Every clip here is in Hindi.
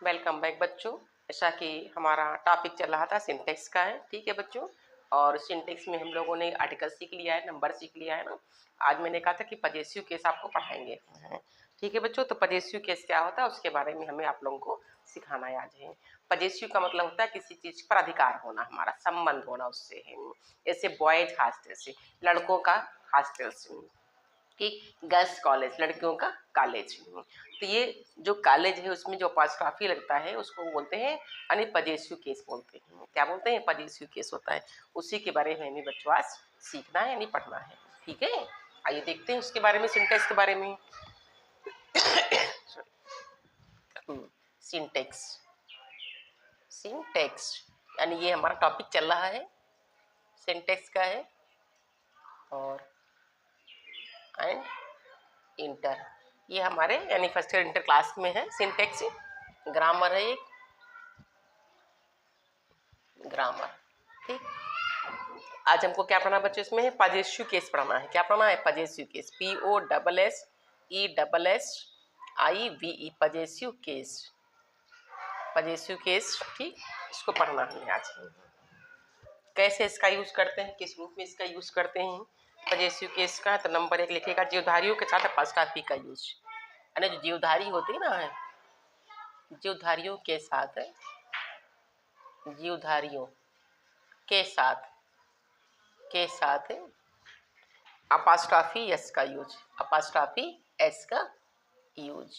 वेलकम बैक बच्चों। जैसा कि हमारा टॉपिक चल रहा था सिंटेक्स का है, ठीक है बच्चों। और सिंटेक्स में हम लोगों ने आर्टिकल सीख लिया है, नंबर सीख लिया है ना। आज मैंने कहा था कि पजेसिव केस आपको पढ़ाएंगे, ठीक है बच्चों। तो पजेसिव केस क्या होता है उसके बारे में हमें आप लोगों को सिखाना है आज है। पजेसिव का मतलब होता है किसी चीज पर अधिकार होना, हमारा संबंध होना उससे है। जैसे बॉयज हॉस्टल से, लड़कों का हॉस्टल से, कि गर्ल्स कॉलेज, लड़कियों का कॉलेज। तो ये जो कॉलेज है उसमें जो अपॉस्ट्रॉफी लगता है उसको बोलते हैं यानी पजेसिव केस बोलते हैं। क्या बोलते हैं? पजेसिव केस होता है। उसी के बारे में हमें बच्चों आज सीखना है यानी पढ़ना है, ठीक है। आइए देखते हैं उसके बारे में, सिंटेक्स के बारे में। सिंटेक्स, सिंटेक्स यानी ये हमारा टॉपिक चल रहा है, सिंटेक्स का है। और एंड इंटर, ये हमारे यानी फर्स्ट ईयर इंटर क्लास में है। सिंटेक्स ग्रामर है, एक ग्रामर, ठीक। आज हमको क्या पढ़ना बच्चों इसमें है? पजेसिव केस पढ़ना है। क्या पढ़ना है? Possessive case, POSSESSIVE, possessive case, possessive case, ठीक। इसको पढ़ना है आज। कैसे इसका यूज करते हैं, किस रूप में इसका यूज करते हैं पजेसिव केस का। तो नंबर 1 लिखेगा जीवधारियों के साथ अपॉस्ट्रॉफी का यूज, यानी जो जीवधारी होती है ना, जीवधारियों के साथ, जीवधारियों के साथ अपॉस्ट्रॉफी एस का यूज, अपॉस्ट्रॉफी एस का यूज,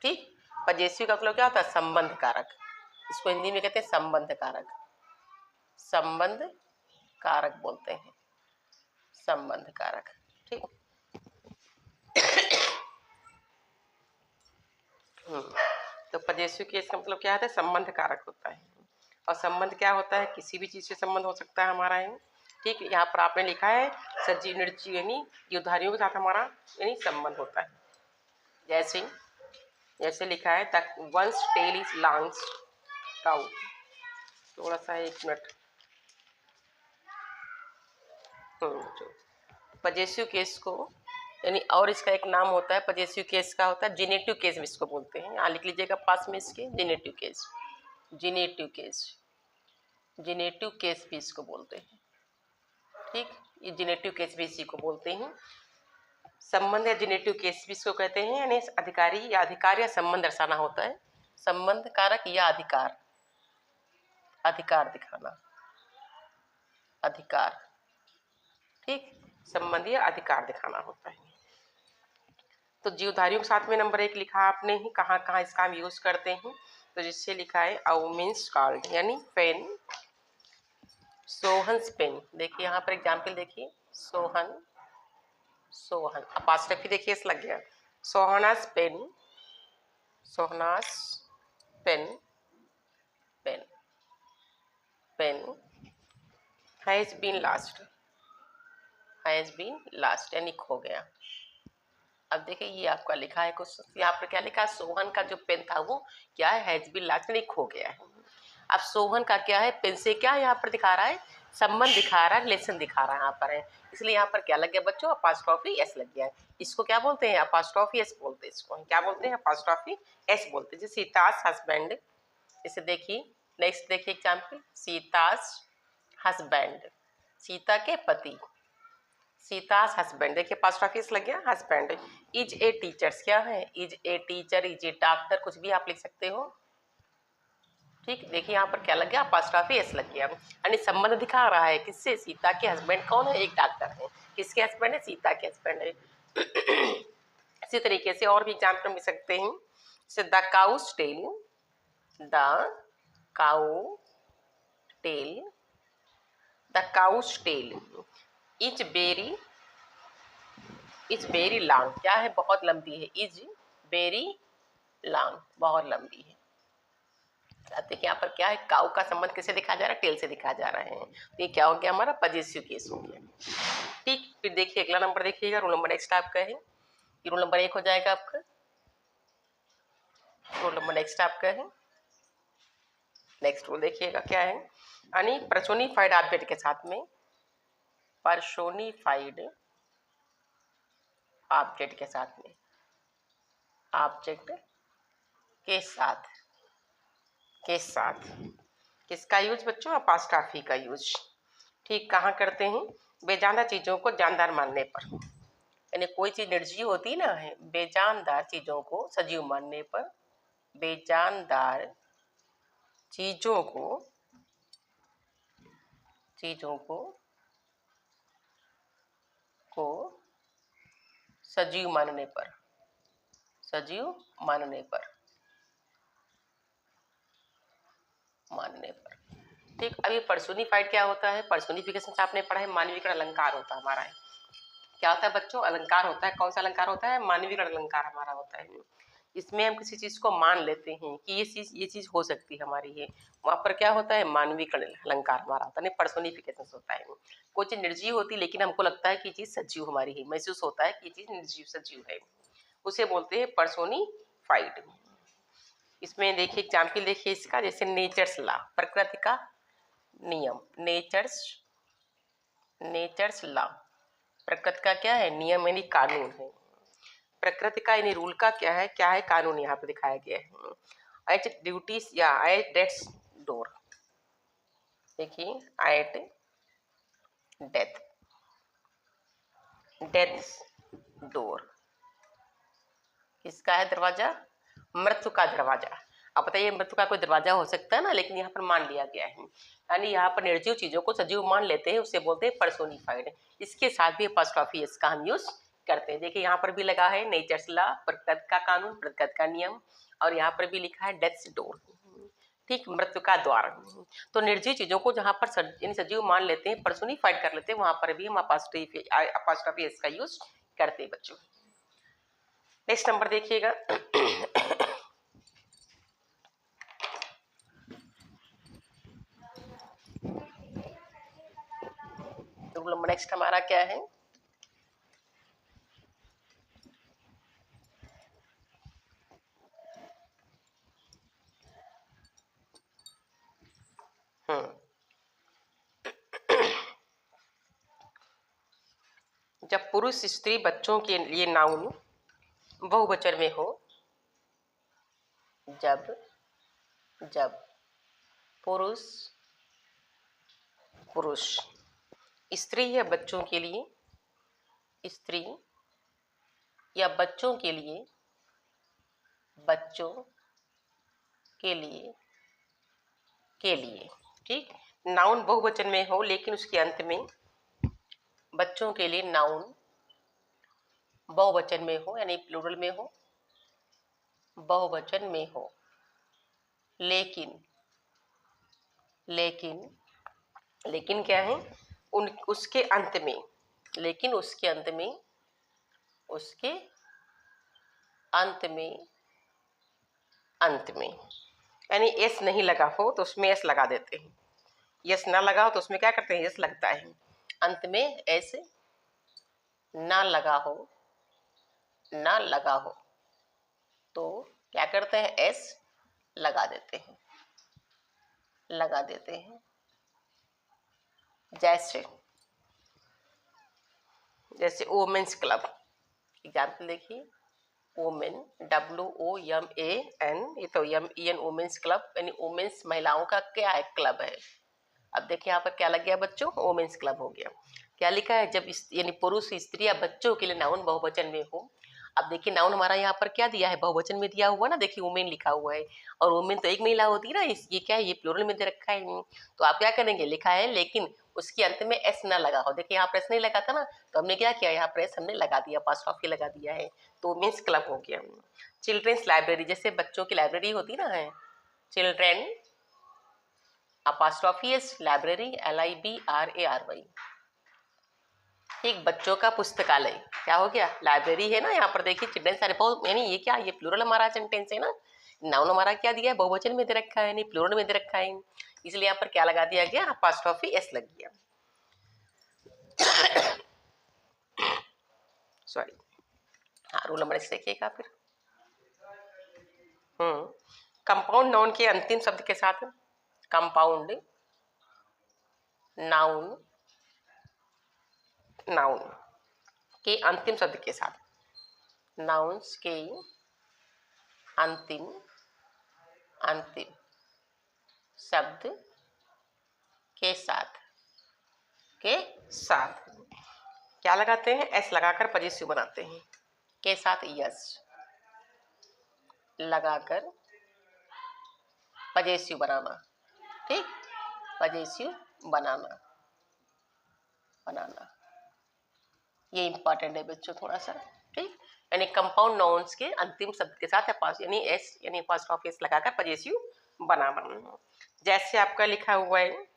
ठीक। पजेसिव का मतलब क्या होता है? संबंध कारक। इसको हिंदी में कहते हैं संबंध कारक, संबंध कारक बोलते हैं, संबंध कारक, ठीक। तो पजेसिव केस का मतलब क्या होता है? संबंध कारक होता है। और संबंध क्या होता है? किसी भी चीज से संबंध हो सकता है हमारा है, ठीक। यहाँ पर आपने लिखा है सजीव निर्जीव यानी जीवधारियों के साथ हमारा यानी संबंध होता है। जैसे जैसे लिखा है the once tail is longs cow, थोड़ा सा 1 मिनट। पजेसिव केस को यानी, और इसका एक नाम होता है पजेसिव केस का, होता है जेनेटिव केस भी इसको बोलते हैं। यहाँ लिख लीजिएगा पास में इसके, generative case, generative case, generative case भी इसको बोलते हैं, ठीक। ये जेनेटिव केस भी इसी को बोलते हैं। संबंध या जेनेटिव केस भी इसको कहते हैं, यानी अधिकारी या अधिकार या संबंध दर्शाना होता है। संबंध कारक या अधिकार, अधिकार दिखाना, अधिकार, ठीक। संबंध या अधिकार दिखाना होता है। तो जीवधारियों के साथ में नंबर 1 लिखा आपने ही, कहाँ कहाँ इसका हम यूज करते हैं। तो जिससे लिखा है अ वुमेन्स कार्ड यानी पेन, सोहन्स पेन। देखिए यहाँ पर एग्जाम्पल देखिए, सोहन, सोहन अपॉस्ट्रॉफी देखिए इस लग गया, Sohan's pen, Sohan's pen, pen, pen has been lost, has been lost यानी खो गया। अब देखिए ये आपका लिखा है कुछ, यहाँ पर क्या लिखा है? सोहन का जो पेन था वो क्या है? हैज बीन लास्ट यानी खो गया है। अब सोहन का क्या है? पेन से क्या यहाँ पर दिखा रहा है? संबंध दिखा रहा है, रिलेशन दिखा रहा है यहाँ पर है। इसलिए यहाँ पर क्या लग गया बच्चों? अपॉस्ट्रॉफी एस लग गया है। इसको क्या बोलते हैं? अपॉस्ट्रॉफी एस बोलते हैं। इसको क्या बोलते हैं? अपॉस्ट्रॉफी एस बोलते हैं। जैसे सीतास हस्बैंड, इसे देखिए, नेक्स्ट देखिए एग्जाम्पल, सीतास हस्बैंड, सीता के पति, सीतास हस्बैंड, देखिए अपॉस्ट्रॉफी एस लग गया, हस्बैंड। इज ए टीचर्स क्या है? Is a teacher, is a doctor, कुछ भी आप लिख सकते हो, ठीक। देखिए यहाँ पर क्या लग गया? अपॉस्ट्रॉफी एस लग गया, यानी संबंध दिखा रहा है किससे? सीता के हस्बैंड कौन है? एक डॉक्टर है। किसके हस्बैंड है? सीता के हस्बैंड है। इसी तरीके से और भी एग्जाम्पल मिल सकते हैं, जैसे the cow's tail, the cow tail, the cow's tail is very, is very long, क्या है? बहुत लंबी है, इज वेरी लॉन्ग, बहुत लंबी है। देखिए यहाँ पर क्या है? काउ का संबंध किससे दिखा जा रहा है? टेल से दिखा जा रहा है। तो ये क्या हो गया? हमारा पजेसिव केस हो गया, ठीक। फिर देखिए अगला नंबर देखिएगा, रूल नंबर नेक्स्ट आपका है, ये रूल नंबर 1 हो जाएगा आपका, रूल नंबर नेक्स्ट आपका है। नेक्स्ट रूल देखिएगा क्या है, यानी पर्सोनिफाइड ऑब्जेक्ट के साथ में, पर्सोनिफाइड ऑब्जेक्ट के साथ में, ऑब्जेक्ट के साथ, के साथ किसका यूज बच्चों? अपास्ट्रॉफी का यूज। ठीक, कहाँ करते हैं? बेजानदार चीजों को जानदार मानने पर, यानी कोई चीज निर्जीव होती ना है, बेजानदार चीजों को सजीव मानने पर, बेजानदार चीजों को सजीव मानने पर, सजीव मानने पर, ठीक। अब ये पर्सोनिफाइड क्या होता है? पर्सोनिफिकेशन से आपने पढ़ा है, मानवीकरण अलंकार होता है हमारा है। क्या होता है बच्चों? अलंकार होता है। कौन सा अलंकार होता है? मानवीकरण अलंकार हमारा होता है। इसमें हम किसी चीज को मान लेते हैं कि ये चीज हो सकती है हमारी, है वहां पर क्या होता है? मानवीकरण अलंकार हमारा होता है, पर्सोनिफिकेशन होता है। कोई चीज निर्जीव होती है लेकिन हमको लगता है कि चीज सजीव हमारी है, महसूस होता है कि चीज निर्जीव सजीव है, उसे बोलते हैं पर्सोनिफाइड। इसमें देखिए एग्जाम्पल देखिए इसका, जैसे नेचर्स लॉ, प्रकृति का नियम, नेचर्स लॉ, प्रकृति का क्या है? नियम यानी कानून है। प्रकृति का यानी रूल का क्या है? कानून यहाँ पे दिखाया गया है। एट ड्यूटीज या एट डेथ्स डोर, देखिए एट डेथ्स डोर किसका है दरवाजा? मृत्यु का दरवाजा। अब बताइए मृत्यु का कोई दरवाजा हो सकता है ना, लेकिन यहाँ पर मान लिया गया है, यानी यहाँ पर निर्जीव चीजों को सजीव मान लेते हैं, उसे बोलते हैं पर्सोनिफाइड। इसके साथ भी अपॉस्ट्रोफी एस का हम यूज करते हैं। देखिए यहाँ पर भी लगा है नेचर्स लॉ, प्रकृति का कानून, प्रकृति का नियम, और यहाँ पर भी लिखा है डेथ्स डोर, ठीक, मृत्यु का द्वार। तो निर्जीव चीजों को जहाँ पर सजीव मान लेते हैं, पर्सोनिफाइड कर लेते हैं, वहां पर भी हम अपॉस्ट्रोफी एस का यूज करते हैं बच्चों। नेक्स्ट नंबर देखिएगा। रूल नंबर नेक्स्ट हमारा क्या है? जब पुरुष स्त्री बच्चों के लिए नाउन बहुवचन में हो, जब पुरुष स्त्री या बच्चों के लिए, स्त्री या बच्चों के लिए ठीक, नाउन बहुवचन में हो लेकिन उसके अंत में बच्चों के लिए नाउन बहुवचन में हो, यानी प्लूरल में हो, बहुवचन में हो, लेकिन क्या है? उसके अंत में, लेकिन उसके अंत में यानी एस नहीं लगा हो तो उसमें एस लगा देते हैं, एस ना लगा हो तो उसमें क्या करते हैं? एस लगता है। अंत में एस ना लगा हो तो क्या करते हैं? एस लगा देते हैं। जैसे वोमेन्स क्लब, एग्जाम्पल देखिए, वोमेन, WOMAN, ये तो MEN, वोमेन्स क्लब, यानी वोमेन्स महिलाओं का क्या है? क्लब है। अब देखिए यहाँ पर क्या लग गया बच्चों? वोमेन्स क्लब हो गया। क्या लिखा है? जब यानी पुरुष स्त्री या बच्चों के लिए नाउन बहुवचन में हो। अब देखिए नाउन हमारा यहाँ पर क्या दिया है? बहुवचन में दिया हुआ ना, देखिए वुमेन लिखा हुआ है, और वुमेन तो एक महिला होती है ना, ये क्या है? ये प्लूरल में दे रखा है। तो आप क्या करेंगे? लिखा है लेकिन उसके अंत में एस ना लगा हो। देखिए यहाँ पर एस नहीं लगा था ना, तो हमने क्या किया? यहाँ पर एस हमने लगा दिया, अपॉस्ट्रोफी लगा दिया है, तो वुमेन्स क्लब हो गया। चिल्ड्रेंस लाइब्रेरी, जैसे बच्चों की लाइब्रेरी होती ना है, children apostrophe S, library LIBRARY, एक बच्चों का पुस्तकालय, क्या हो गया? लाइब्रेरी है ना। यहाँ पर देखिए चिल्ड्रन सारे, यानी ये क्या? ये प्लूरल हमारा सेंटेंस है ना, नाउन हमारा क्या दिया है? बहुवचन में दे रखा है, नहीं प्लूरल में दे रखा है, इसलिए यहाँ पर क्या लगा दिया गया? अपॉस्ट्रोफी एस लग गया। सॉरी, हाँ, रूल नंबर 6 देखिएगा फिर। कंपाउंड नाउन के अंतिम शब्द के साथ, कंपाउंड नाउन के अंतिम शब्द के साथ, नाउन्स के अंतिम अंतिम शब्द के साथ क्या लगाते हैं? एस लगाकर पजेसिव बनाते हैं। के साथ यस लगाकर पजेसिव बनाना। ठीक, पजेसिव बनाना ये इंपॉर्टेंट है बच्चों थोड़ा सा। ठीक, यानी कंपाउंड नाउन्स के अंतिम शब्द के साथ यानी एस यानी एस लगाकर पजेसिव बनाना। जैसे आपका लिखा हुआ है,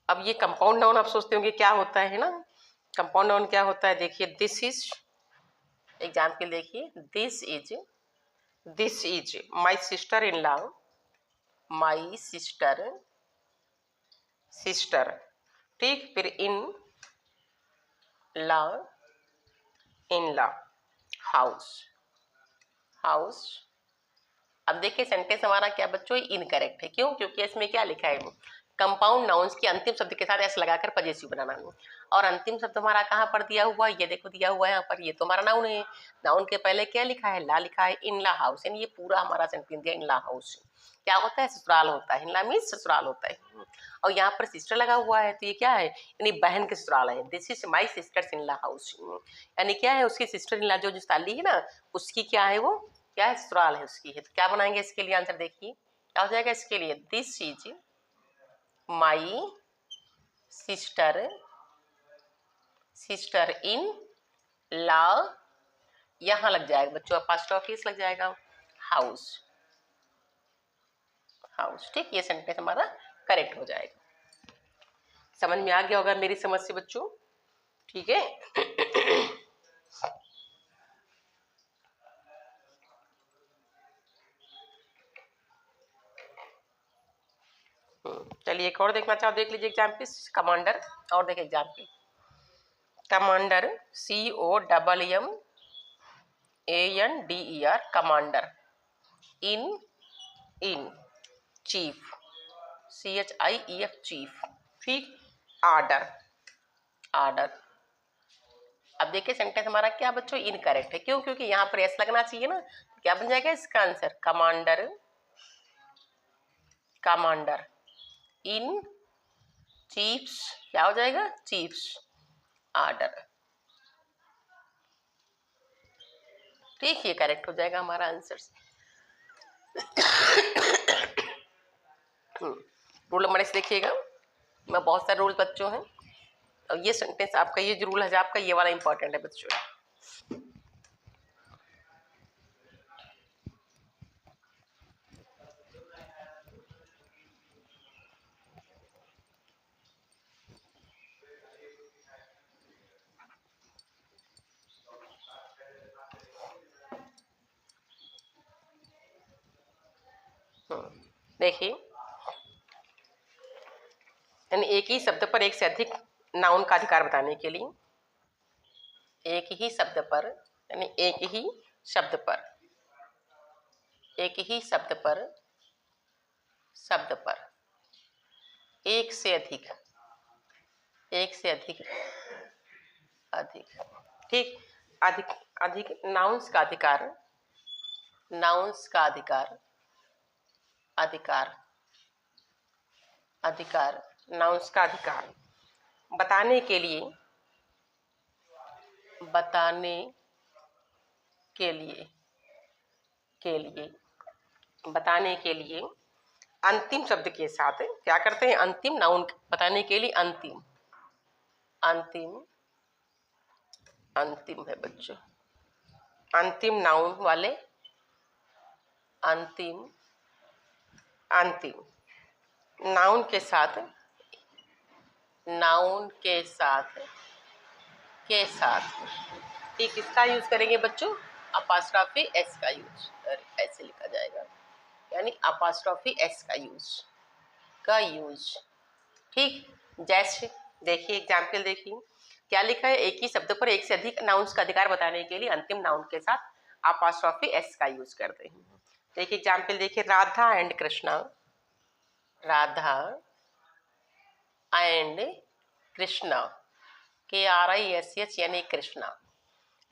अब ये कंपाउंड नाउन आप सोचते होंगे क्या होता है ना? कंपाउंड नाउन क्या होता है? देखिए, दिस इज, एग्जाम्पल देखिए, this is my sister in law, my sister. ठीक, फिर इन लॉ हाउस। अब देखिए सेंटेंस हमारा क्या बच्चों? इनकरेक्ट है। क्यों? क्योंकि इसमें क्या लिखा है? कंपाउंड नाउन्स के अंतिम शब्द के साथ एस लगाकर पजेसिव बनाना। और अंतिम शब्द हमारा कहाँ पर दिया हुआ है? ये देखो दिया हुआ है यहाँ पर, ये तो हमारा नाउन है। नाउन के पहले क्या लिखा है? ला लिखा है। इन ला हाउस, यानी ये पूरा हमारा सेंटेंस दिया इन ला हाउस। क्या होता है? ससुराल होता है। इन ला मीन्स ससुराल होता है। और यहाँ पर सिस्टर लगा हुआ है, तो ये क्या है? यानी बहन के ससुराल है। This is my sister's in law house, यानी क्या है? उसकी सिस्टर इन ला जो साली है ना, उसकी क्या है? वो क्या है? ससुराल है उसकी है। तो क्या बनाएंगे इसके लिए? आंसर देखिए क्या हो जाएगा इसके लिए? This is my sister in law, यहां लग जाएगा बच्चों अपॉस्ट्रोफी लग जाएगा, हाउस। ठीक, ये सेंटेंस हमारा करेक्ट हो जाएगा। समझ में आ गया होगा मेरी समझ से बच्चों? ठीक है। चलिए एक और देखना चाहो देख लीजिए एग्जाम्पल। कमांडर, और देखिए example. Commander, COMMANDER, commander. In chief, CHIEF, chief. ठीक, आर्डर। अब देखिए सेंटेंस हमारा क्या बच्चों? इनकरेक्ट है। क्यों? क्योंकि यहाँ पर एस लगना चाहिए ना। क्या बन जाएगा इसका आंसर? कमांडर इन चीफ्स, क्या हो जाएगा? Chiefs order. ठीक, ये करेक्ट हो जाएगा हमारा आंसर। रूल नंबर इस देखिएगा, मैं बहुत सारे रूल बच्चों हैं, और ये सेंटेंस आपका, ये जो रूल है आपका, ये वाला इंपॉर्टेंट है बच्चों। देखिए, यानी एक ही शब्द पर एक से अधिक नाउन का अधिकार बताने के लिए, एक ही शब्द पर, यानी एक ही शब्द पर एक से अधिक ठीक, अधिक नाउन्स का अधिकार नाउन्स का अधिकार बताने के लिए अंतिम शब्द के साथ क्या करते हैं? अंतिम नाउन बताने के लिए अंतिम है बच्चों, अंतिम नाउन वाले अंतिम नाउन के साथ ठीक, किसका यूज करेंगे बच्चों? अपॉस्ट्रोफी एस का यूज, ऐसे लिखा जाएगा, यानी अपॉस्ट्रोफी एस का यूज। ठीक, जैसे देखिए एग्जाम्पल देखिए क्या लिखा है? एक ही शब्द पर एक से अधिक नाउन्स का अधिकार बताने के लिए अंतिम नाउन के साथ अपॉस्ट्रोफी एस का यूज करते हैं। देखिए एग्जाम्पल देखिए, राधा एंड कृष्णा, KRISH यानी कृष्णा।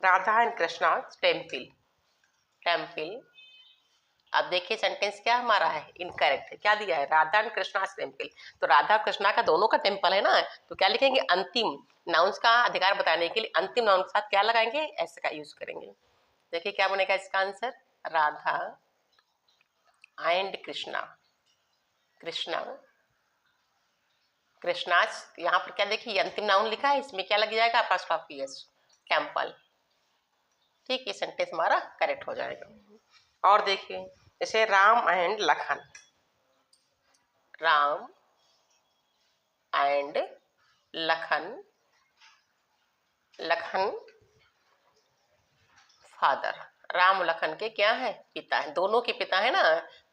राधा एंड कृष्णा टेम्पल अब देखिए सेंटेंस क्या हमारा है, इनकरेक्ट है। क्या दिया है, राधा एंड कृष्णा टेम्पल। तो राधा कृष्णा का दोनों का टेम्पल है ना, तो क्या लिखेंगे, अंतिम नाउन्स का अधिकार बताने के लिए अंतिम नाउन के साथ क्या लगाएंगे, एस का यूज करेंगे। देखिए क्या बनेगा इसका आंसर, राधा एंड कृष्णा, कृष्णा, कृष्णाज। यहाँ पर क्या देखिए अंतिम नाउन लिखा है, इसमें क्या लग जाएगा, अपॉस्ट्रोफी एस, टेम्पल। ठीक, ये सेंटेंस हमारा करेक्ट हो जाएगा। और देखिए जैसे Ram and Lakhan, Ram and Lakhan, Lakhan father, Ram Lakhan के क्या है, पिता है, दोनों के पिता है ना।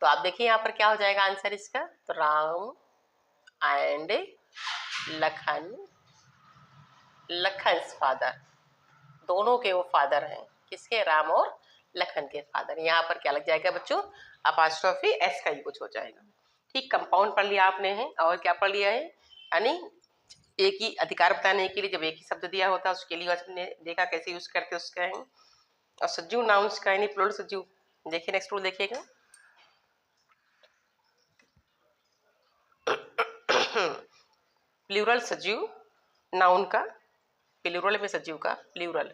तो आप देखिए यहाँ पर क्या हो जाएगा आंसर इसका, तो राम एंड लखन, लखन्स फादर, दोनों के वो फादर हैं, किसके, राम और लखन के फादर। यहाँ पर क्या लग जाएगा बच्चों, अपॉस्ट्रोफी एस का यूज हो जाएगा। ठीक, कंपाउंड पढ़ लिया आपने है, और क्या पढ़ लिया है, यानी एक ही अधिकार बताने के लिए जब एक ही शब्द दिया होता है उसके लिए आपने देखा कैसे यूज करते उसका है। और सजीव नाउन्स का यानी प्लूरल सजीव, देखिए नेक्स्ट रूल देखिएगा। प्लूरल सजीव नाउन का, प्लूरल में सजीव का प्लूरल,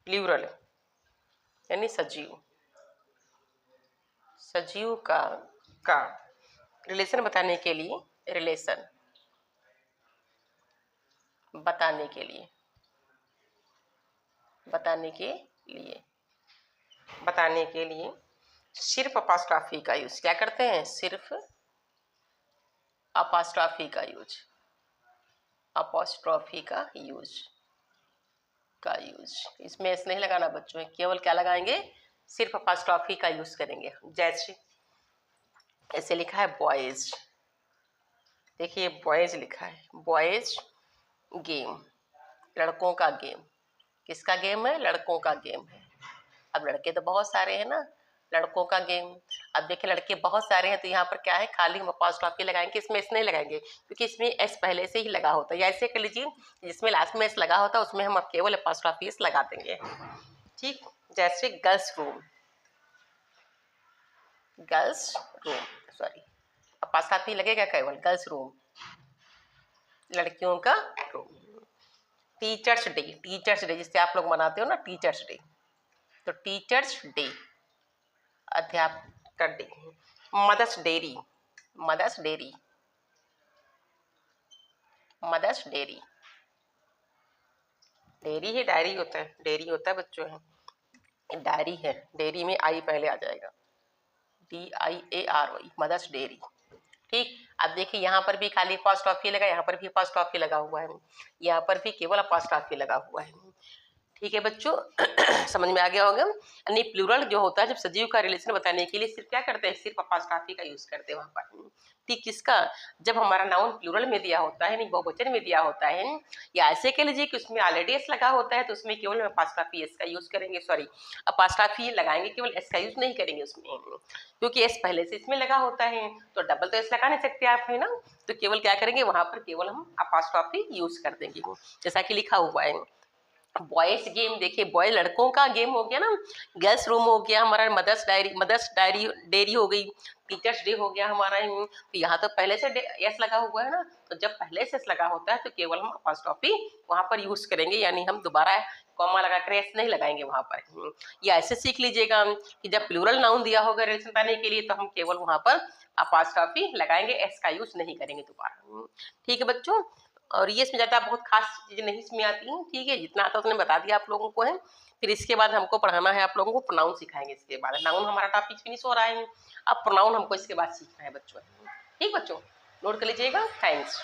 प्लूरल यानी सजीव, सजीव का रिलेशन बताने के लिए, रिलेशन बताने के लिए, बताने के लिए, बताने के लिए सिर्फ अपॉस्ट्रोफी का यूज क्या करते हैं, सिर्फ अपॉस्ट्रोफी का यूज, अपॉस्ट्रोफी का यूज, इसमें एस नहीं लगाना बच्चों, केवल क्या लगाएंगे, सिर्फ अपॉस्ट्रोफी का यूज करेंगे। जैसे ऐसे लिखा है बॉयज, देखिए बॉयज लिखा है, बॉयज गेम, लड़कों का गेम, किसका गेम है, लड़कों का गेम है। अब लड़के तो बहुत सारे हैं ना, लड़कों का गेम। अब देखिए लड़के बहुत सारे हैं तो यहाँ पर क्या है, खाली हम अपॉस्ट्रोफी लगाएंगे, इसमें एस नहीं लगाएंगे क्योंकि इसमें एस पहले से ही लगा होता है। या ऐसे कर लीजिए जिसमें लास्ट में एस लगा होता है उसमें हम केवल अपॉस्ट्रोफी एस लगा देंगे। ठीक, जैसे girls room, girls room, sorry apostrophe लगेगा केवल, गर्ल्स रूम, लड़कियों का रूम। टीचर्स डे, टीचर्स डे जिससे आप लोग मनाते हो ना टीचर्स डे, तो टीचर्स डे, अध्यापक day. Mothers dairy, mothers dairy, mothers dairy, dairy ही डायरी होता है, डेयरी होता है बच्चों है, डायरी है, डेयरी में आई पहले आ जाएगा, DIARY, मदर्स डेयरी। ठीक, अब देखिए यहाँ पर भी खाली अपॉस्ट्रोफी लगा, यहाँ पर भी अपॉस्ट्रोफी लगा हुआ है, यहाँ पर भी केवल अपॉस्ट्रोफी लगा हुआ है। ठीक है बच्चों, समझ में आ गया होगा। यानी प्लूरल जो होता है जब सजीव का रिलेशन बताने के लिए सिर्फ क्या करते हैं, सिर्फ अपॉस्ट्रोफी का यूज करते हैं वहां पर। ठीक, किसका, जब हमारा नाउन प्लूरल में दिया होता है, नहीं बहुवचन में दिया होता है, या ऐसे कह लीजिए कि उसमें ऑलरेडी एस लगा होता है तो उसमें केवल अपॉस्ट्रोफी एस का यूज करेंगे, सॉरी अपॉस्ट्रोफी लगाएंगे, केवल एस का यूज नहीं करेंगे उसमें, क्योंकि एस पहले से इसमें लगा होता है तो डबल तो एस लगा नहीं सकते आप, है ना। तो केवल क्या करेंगे वहां पर, केवल हम अपॉस्ट्रोफी यूज कर देंगे, जैसा कि लिखा हुआ है बॉयज गेम। देखिए बॉय लड़कों का गेम हो गया ना, गर्ल्स रूम हो गया हमारा, mother's diary, mother's diary dairy हो गई, टीचर्स डे हो गया हमारा। तो यहाँ तो पहले से एस लगा हुआ है ना, तो जब पहले से एस लगा होता है तो केवल हम अपॉस्ट्रोफी वहां पर यूज करेंगे, यानी हम दोबारा कॉमा लगा कर एस नहीं लगाएंगे वहां पर। या ऐसे सीख लीजिएगा कि जब प्लूरल नाउन दिया होगा रिलेशन बताने के लिए तो हम केवल वहां पर अपॉस्ट्रोफी लगाएंगे, एस का यूज नहीं करेंगे दोबारा। ठीक है बच्चों, और ये इसमें ज़्यादा बहुत खास चीज़ें नहीं इसमें आती हैं। ठीक है, जितना आता है उसने बता दिया आप लोगों को है। फिर इसके बाद हमको पढ़ाना है, आप लोगों को प्रोनाउन सिखाएंगे। इसके बाद नाउन हमारा टॉपिक फिनिश हो रहा है, अब प्रोनाउन हमको इसके बाद सीखना है बच्चों। ठीक बच्चों, नोट कर लीजिएगा। थैंक्स।